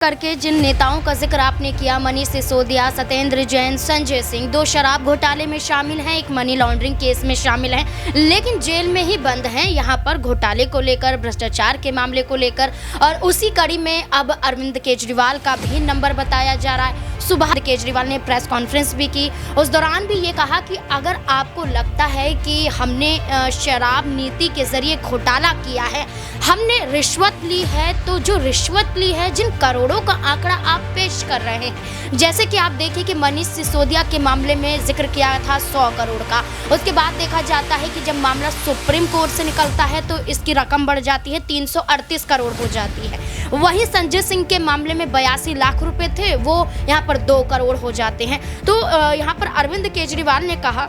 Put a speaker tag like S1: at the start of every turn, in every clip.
S1: करके जिन नेताओं का जिक्र आपने किया, मनीष सिसोदिया, सत्येंद्र जैन, संजय सिंह, दो शराब घोटाले में शामिल हैं, एक मनी लॉन्ड्रिंग केस में शामिल हैं, लेकिन जेल में ही बंद हैं। यहाँ पर घोटाले को लेकर, भ्रष्टाचार के मामले को लेकर, और उसी कड़ी में अब अरविंद केजरीवाल का भी नंबर बताया जा रहा है। सुबह केजरीवाल ने प्रेस कॉन्फ्रेंस भी की, उस दौरान भी ये कहा कि अगर आपको लगता है कि हमने शराब नीति के जरिए घोटाला किया है, हमने रिश्वत ली है, तो जो रिश्वत ली है, जिन करोड़ों का आंकड़ा आप पेश कर रहे हैं, जैसे कि आप देखिए कि मनीष सिसोदिया के मामले में जिक्र किया था 100 करोड़ का। उसके बाद देखा जाता है कि जब मामला सुप्रीम कोर्ट से निकलता है तो इसकी रकम बढ़ जाती है, 338 करोड़ हो जाती है। वहीं संजय सिंह के मामले में 82 लाख रुपए थे, वो यहाँ पर 2 करोड़ हो जाते हैं। तो यहाँ पर अरविंद केजरीवाल ने कहा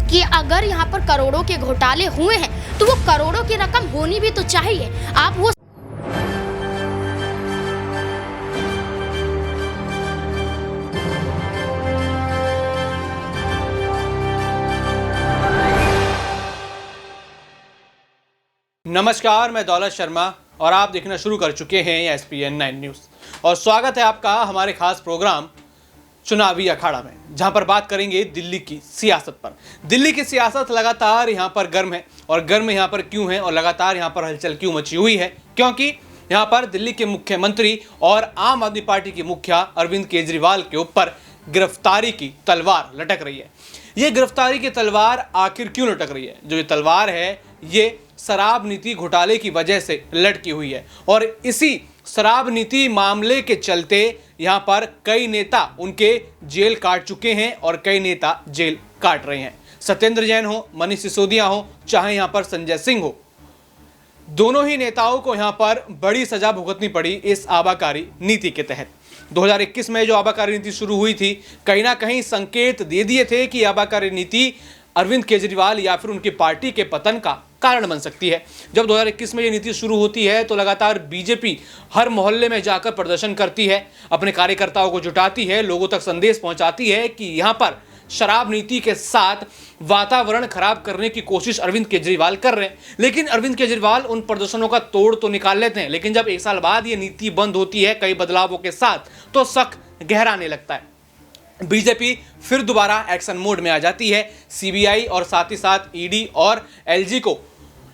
S1: कि अगर यहाँ पर करोड़ों के घोटाले हुए हैं तो वो करोड़ों की रकम होनी भी तो चाहिए। आप वो
S2: नमस्कार, मैं दौलत शर्मा और आप देखना शुरू कर चुके हैं SPN 9 न्यूज़ और स्वागत है आपका हमारे खास प्रोग्राम चुनावी अखाड़ा में, जहां पर बात करेंगे दिल्ली की सियासत पर। दिल्ली की सियासत लगातार यहां पर गर्म है, और गर्म यहां पर क्यों है और लगातार यहां पर हलचल क्यों मची हुई है? क्योंकि यहां पर दिल्ली के मुख्यमंत्री और आम आदमी पार्टी के मुखिया अरविंद केजरीवाल के ऊपर गिरफ्तारी की तलवार लटक रही है। ये गिरफ्तारी की तलवार आखिर क्यों लटक रही है? जो ये तलवार है, ये शराब नीति घोटाले की वजह से लटकी हुई है, और इसी शराब नीति मामले के चलते यहाँ पर कई नेता उनके जेल काट चुके हैं और कई नेता जेल काट रहे हैं। सत्येंद्र जैन हो, मनीष सिसोदिया हो, चाहे यहाँ पर संजय सिंह हो, दोनों ही नेताओं को यहाँ पर बड़ी सजा भुगतनी पड़ी इस आबाकारी नीति के तहत। 2021 में जो आबाकारी नीति शुरू हुई थी, कहीं ना कहीं संकेत दे दिए थे कि आबाकारी नीति अरविंद केजरीवाल या फिर उनकी पार्टी के पतन का कारण बन सकती है। जब 2021 में ये नीति शुरू होती है तो लगातार बीजेपी हर मोहल्ले में जाकर प्रदर्शन करती है, अपने कार्यकर्ताओं को जुटाती है, लोगों तक संदेश पहुंचाती है कि यहाँ पर शराब नीति के साथ वातावरण खराब करने की कोशिश अरविंद केजरीवाल कर रहे हैं। लेकिन अरविंद केजरीवाल उन प्रदर्शनों का तोड़ तो निकाल लेते हैं, लेकिन जब 1 साल बाद ये नीति बंद होती है कई बदलावों के साथ, तो शक गहराने लगता है। बीजेपी फिर दोबारा एक्शन मोड में आ जाती है। सीबीआई और साथ ही साथ ईडी और एलजी को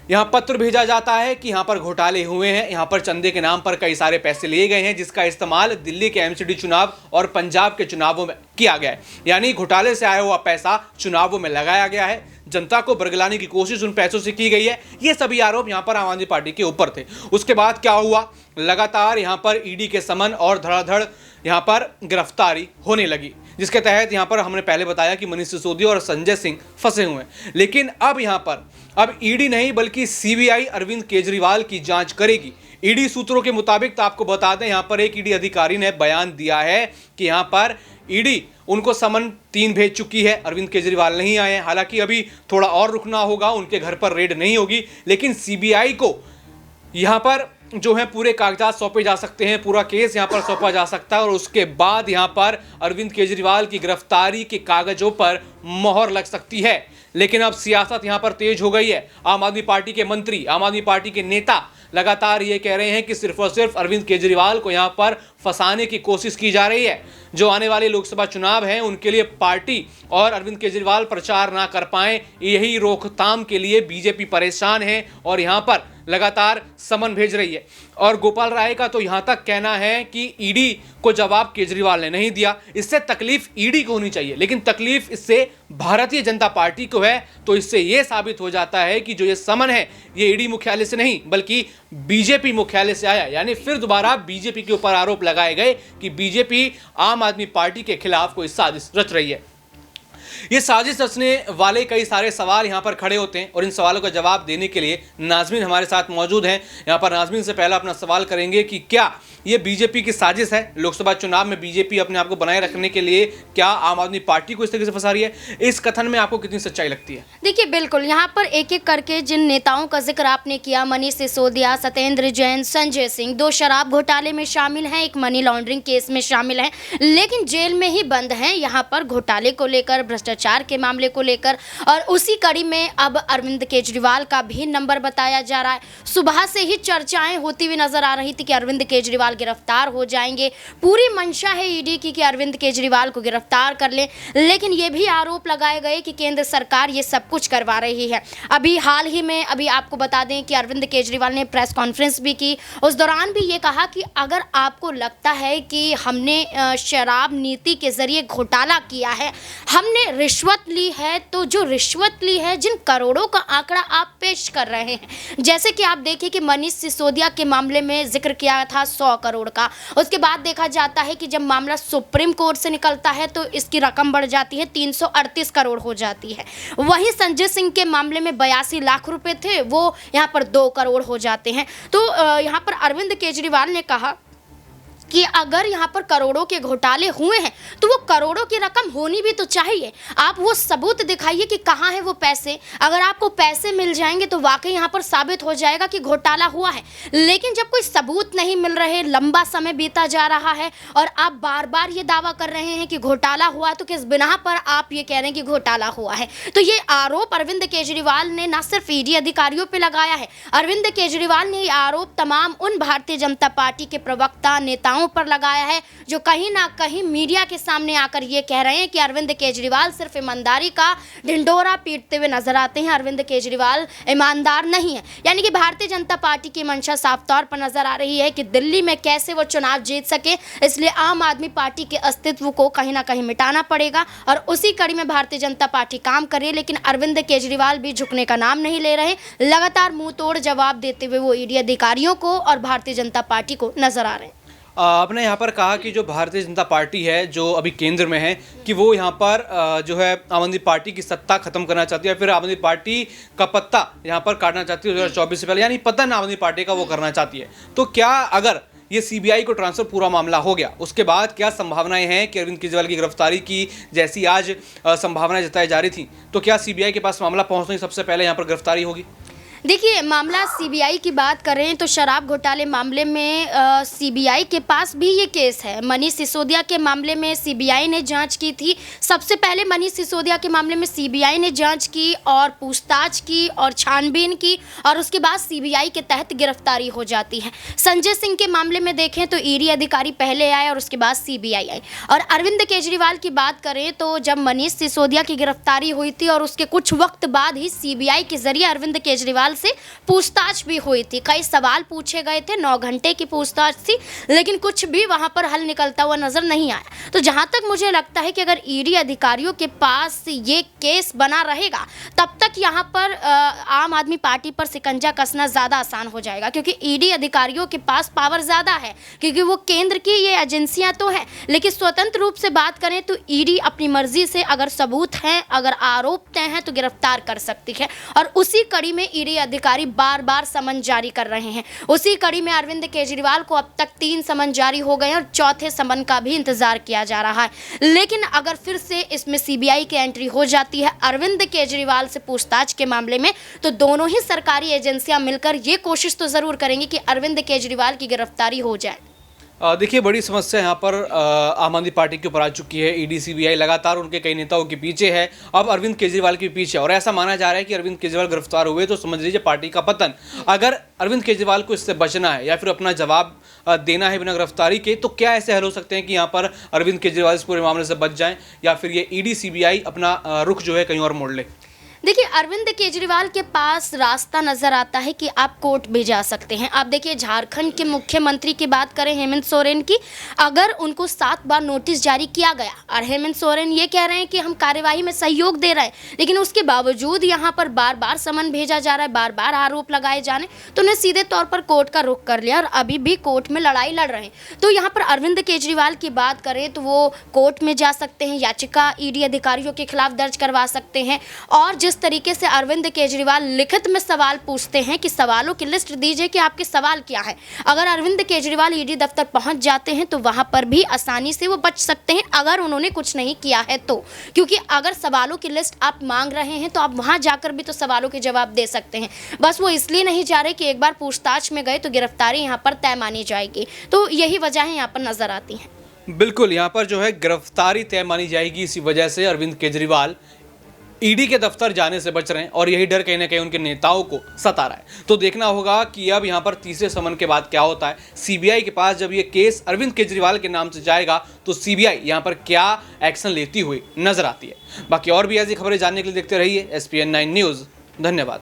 S2: यहाँ पत्र भेजा जाता है कि यहाँ पर घोटाले हुए हैं, यहाँ पर चंदे के नाम पर कई सारे पैसे लिए गए हैं, जिसका इस्तेमाल दिल्ली के एमसीडी चुनाव और पंजाब के चुनावों में किया गया है। यानी घोटाले से आया हुआ पैसा चुनावों में लगाया गया है, जनता को बरगलाने की कोशिश उन पैसों से की गई है। ये सभी आरोप यहाँ पर आम आदमी पार्टी के ऊपर थे। उसके बाद क्या हुआ? लगातार यहाँ पर ईडी के समन और धड़ाधड़ यहाँ पर गिरफ्तारी होने लगी, जिसके तहत यहाँ पर हमने पहले बताया कि मनीष सिसोदिया और संजय सिंह फंसे हुए हैं। लेकिन अब यहाँ पर ईडी नहीं बल्कि सीबीआई अरविंद केजरीवाल की जांच करेगी। ईडी सूत्रों के मुताबिक, तो आपको बता दें, यहाँ पर एक ईडी अधिकारी ने बयान दिया है कि यहाँ पर ईडी उनको समन 3 भेज चुकी है, अरविंद केजरीवाल नहीं आए हैं। हालांकि अभी थोड़ा और रुकना होगा, उनके घर पर रेड नहीं होगी, लेकिन सीबीआई को यहाँ पर जो है पूरे कागजात सौंपे जा सकते हैं, पूरा केस यहाँ पर सौंपा जा सकता है, और उसके बाद यहाँ पर अरविंद केजरीवाल की गिरफ्तारी के कागजों पर मोहर लग सकती है। लेकिन अब सियासत यहाँ पर तेज हो गई है। आम आदमी पार्टी के मंत्री, आम आदमी पार्टी के नेता लगातार ये कह रहे हैं कि सिर्फ और सिर्फ अरविंद केजरीवाल को यहाँ पर फंसाने की कोशिश की जा रही है। जो आने वाले लोकसभा चुनाव हैं उनके लिए पार्टी और अरविंद केजरीवाल प्रचार ना कर पाएं, यही रोकथाम के लिए बीजेपी परेशान है और यहाँ पर लगातार समन भेज रही है। और गोपाल राय का तो यहाँ तक कहना है कि ईडी को जवाब केजरीवाल ने नहीं दिया, इससे तकलीफ ईडी को होनी चाहिए, लेकिन तकलीफ इससे भारतीय जनता पार्टी को है। तो इससे यह साबित हो जाता है कि जो ये समन है ये ईडी मुख्यालय से नहीं बल्कि बीजेपी मुख्यालय से आया। यानी फिर दोबारा बीजेपी के ऊपर आरोप लगाए गए कि बीजेपी आम आदमी पार्टी के खिलाफ कोई साजिश रच रही है। ये साजिश रचने वाले कई सारे सवाल यहाँ पर खड़े होते हैं, और इन सवालों का जवाब देने के लिए नाज़मीन हमारे साथ मौजूद हैं। यहाँ पर नाज़मीन से पहला अपना सवाल करेंगे कि क्या ये बीजेपी की साजिश है? लोकसभा चुनाव में बीजेपी अपने आप को बनाए रखने के लिए क्या आम आदमी पार्टी को इस तरीके से फंसा रही है? इस कथन में आपको कितनी सच्चाई लगती है?
S1: देखिए, बिल्कुल यहाँ पर एक एक करके जिन नेताओं का जिक्र आपने किया, मनीष सिसोदिया, सत्येंद्र जैन, संजय सिंह, 2 शराब घोटाले में शामिल हैं, एक मनी लॉन्ड्रिंग केस में शामिल हैं, लेकिन जेल में ही बंद हैं। यहाँ पर घोटाले को लेकर, भ्रष्टाचार के मामले को लेकर, और उसी कड़ी में अब अरविंद केजरीवाल का भी नंबर बताया जा रहा है। सुबह से ही चर्चाएं होती हुई नजर आ रही थी कि अरविंद केजरीवाल गिरफ्तार हो जाएंगे। पूरी मंशा है ईडी की कि अरविंद केजरीवाल को गिरफ्तार कर ले, लेकिन ये भी आरोप लगाए गए कि केंद्र सरकार ये सब कुछ करवा रही है। अभी हाल ही में अभी आपको बता दें कि अरविंद केजरीवाल ने प्रेस कॉन्फ्रेंस भी की। उस दौरान भी ये कहा कि अगर आपको लगता है कि हमने शराब नीति के जरिए घोटाला किया है, हमने रिश्वत ली है, तो जो रिश्वत ली है, जिन करोड़ों का आंकड़ा आप पेश कर रहे हैं, जैसे कि आप देखिए कि मनीष सिसोदिया के मामले में जिक्र किया था 100 करोड़ का। उसके बाद देखा जाता है कि जब मामला सुप्रीम कोर्ट से निकलता है तो इसकी रकम बढ़ जाती है, 338 करोड़ हो जाती है। वहीं संजय सिंह के मामले में 82 लाख रुपए थे, वो यहाँ पर 2 करोड़ हो जाते हैं। तो यहाँ पर अरविंद केजरीवाल ने कहा कि अगर यहाँ पर करोड़ों के घोटाले हुए हैं तो वो करोड़ों की रकम होनी भी तो चाहिए। आप वो सबूत दिखाइए कि कहाँ है वो पैसे। अगर आपको पैसे मिल जाएंगे तो वाकई यहाँ पर साबित हो जाएगा कि घोटाला हुआ है। लेकिन जब कोई सबूत नहीं मिल रहे, लंबा समय बीता जा रहा है और आप बार बार ये दावा कर रहे हैं कि घोटाला हुआ, तो किस बिना पर आप ये कह रहे हैं कि घोटाला हुआ है? तो ये आरोप अरविंद केजरीवाल ने न सिर्फ ईडी अधिकारियों पर लगाया है, अरविंद केजरीवाल ने ये आरोप तमाम उन भारतीय जनता पार्टी के प्रवक्ता नेताओं पर लगाया है जो कहीं ना कहीं मीडिया के सामने आकर ये कह रहे हैं कि अरविंद केजरीवाल सिर्फ ईमानदारी का ढिंढोरा पीटते हुए नजर आते हैं। अरविंद केजरीवाल ईमानदार नहीं है। यानी कि भारतीय जनता पार्टी की मंशा साफ तौर पर नजर आ रही है कि दिल्ली में कैसे वो चुनाव जीत सके, इसलिए आम आदमी पार्टी के अस्तित्व को कहीं ना कहीं मिटाना पड़ेगा और उसी कड़ी में भारतीय जनता पार्टी काम कर रही है। लेकिन अरविंद केजरीवाल भी झुकने का नाम नहीं ले रहे, लगातार मुंह तोड़ जवाब देते हुए वो ईडी अधिकारियों को और भारतीय जनता पार्टी को नजर आ रहे हैं।
S2: आपने यहाँ पर कहा कि जो भारतीय जनता पार्टी है जो अभी केंद्र में है कि वो यहाँ पर जो है आम आदमी पार्टी की सत्ता खत्म करना चाहती है, फिर आम आदमी पार्टी का पत्ता यहाँ पर काटना चाहती है 2024 से पहले, यानी पतन आम आदमी पार्टी का वो करना चाहती है। तो क्या अगर ये सीबीआई को ट्रांसफर पूरा मामला हो गया, उसके बाद क्या संभावनाएं हैं कि अरविंद केजरीवाल की गिरफ्तारी की जैसी आज संभावनाएं जताई जा रही थी, तो क्या सीबीआई के पास मामला पहुँचने से सबसे पहले यहाँ पर गिरफ्तारी होगी?
S1: देखिए, मामला सीबीआई की बात करें तो शराब घोटाले मामले में सीबीआई के पास भी ये केस है। मनीष सिसोदिया के मामले में सीबीआई ने जांच की थी। सबसे पहले मनीष सिसोदिया के मामले में सीबीआई ने जांच की और पूछताछ की और छानबीन की और उसके बाद सीबीआई के तहत गिरफ्तारी हो जाती है। संजय सिंह के मामले में देखें तो ईडी अधिकारी पहले आए और उसके बाद सीबीआई आई। और अरविंद केजरीवाल की बात करें तो जब मनीष सिसोदिया की गिरफ्तारी हुई थी और उसके कुछ वक्त बाद ही सीबीआई के जरिए अरविंद केजरीवाल से पूछताछ भी हुई थी। कई सवाल पूछे गए थे, 9 घंटे की पूछताछ थी, लेकिन कुछ भी वहां पर हल निकलता हुआ नजर नहीं आया। तो जहां तक मुझे लगता है कि अगर ईडी अधिकारियों के पास ये केस बना रहेगा तब तक यहां पर आम आदमी पार्टी पर शिकंजा कसना ज़्यादा आसान हो जाएगा, क्योंकि ईडी अधिकारियों के पास पावर ज़्यादा है, क्योंकि वो केंद्र की ये एजेंसियां तो हैं, लेकिन स्वतंत्र रूप से बात करें तो ईडी अपनी मर्जी से अगर सबूत हैं, अगर आरोप तय हैं तो गिरफ्तार कर सकती है। और उसी कड़ी में ईडी अधिकारी बार बार समन जारी कर रहे हैं। उसी कड़ी में अरविंद केजरीवाल को अब तक 3 समन जारी हो गए और चौथे समन का भी इंतजार किया जा रहा है। लेकिन अगर फिर से इसमें सीबीआई की एंट्री हो जाती है अरविंद केजरीवाल से पूछताछ के मामले में, तो दोनों ही सरकारी एजेंसियां मिलकर ये कोशिश तो जरूर करेंगी कि अरविंद केजरीवाल की गिरफ्तारी हो जाए।
S2: देखिए, बड़ी समस्या यहाँ पर आम आदमी पार्टी के ऊपर आ चुकी है। ईडी सीबीआई लगातार उनके कई नेताओं के पीछे है, अब अरविंद केजरीवाल के पीछे, और ऐसा माना जा रहा है कि अरविंद केजरीवाल गिरफ्तार हुए तो समझ लीजिए पार्टी का पतन। अगर अरविंद केजरीवाल को इससे बचना है या फिर अपना जवाब देना है बिना गिरफ्तारी के, तो क्या ऐसे हल हो सकते हैं कि यहाँ पर अरविंद केजरीवाल इस पूरे मामले से बच जाएं, या फिर ये ईडी सीबीआई अपना रुख जो है कहीं और मोड़ ले?
S1: देखिए, अरविंद केजरीवाल के पास रास्ता नजर आता है कि आप कोर्ट भी जा सकते हैं। आप देखिए, झारखंड के मुख्यमंत्री की बात करें हेमंत सोरेन की, अगर उनको 7 बार नोटिस जारी किया गया और हेमंत सोरेन ये कह रहे हैं कि हम कार्यवाही में सहयोग दे रहे हैं, लेकिन उसके बावजूद यहाँ पर बार बार समन भेजा जा रहा है, बार बार आरोप लगाए जाने, तो उन्हें सीधे तौर पर कोर्ट का रुख कर लिया और अभी भी कोर्ट में लड़ाई लड़ रहे हैं। तो यहाँ पर अरविंद केजरीवाल की बात करें तो वो कोर्ट में जा सकते हैं, याचिका ईडी अधिकारियों के खिलाफ दर्ज करवा सकते हैं। और जिस तरीके से अरविंद केजरीवाल लिखित में सवाल पूछते हैं कि सवालों की लिस्ट दीजिए कि आपके सवाल क्या है, अगर अरविंद केजरीवाल ईडी दफ्तर पहुंच जाते हैं तो वहां पर भी आसानी से वो बच सकते हैं, अगर उन्होंने कुछ नहीं किया है तो। क्योंकि अगर सवालों की लिस्ट आप मांग रहे हैं तो आप वहां जाकर भी तो सवालों के जवाब दे सकते हैं। बस वो इसलिए नहीं जा रहे कि एक बार पूछताछ में गए तो गिरफ्तारी यहाँ पर तय मानी जाएगी। तो यही वजह यहाँ पर नजर आती है।
S2: बिल्कुल, यहाँ पर जो है गिरफ्तारी तय मानी जाएगी, इसी वजह से अरविंद केजरीवाल ईडी के दफ्तर जाने से बच रहे हैं और यही डर कहीं ना कहीं उनके नेताओं को सता रहा है। तो देखना होगा कि अब यहाँ पर तीसरे समन के बाद क्या होता है। सीबीआई के पास जब ये केस अरविंद केजरीवाल के नाम से जाएगा तो सीबीआई यहाँ पर क्या एक्शन लेती हुई नजर आती है। बाकी और भी ऐसी खबरें जानने के लिए देखते रहिए SPN9 न्यूज़। धन्यवाद।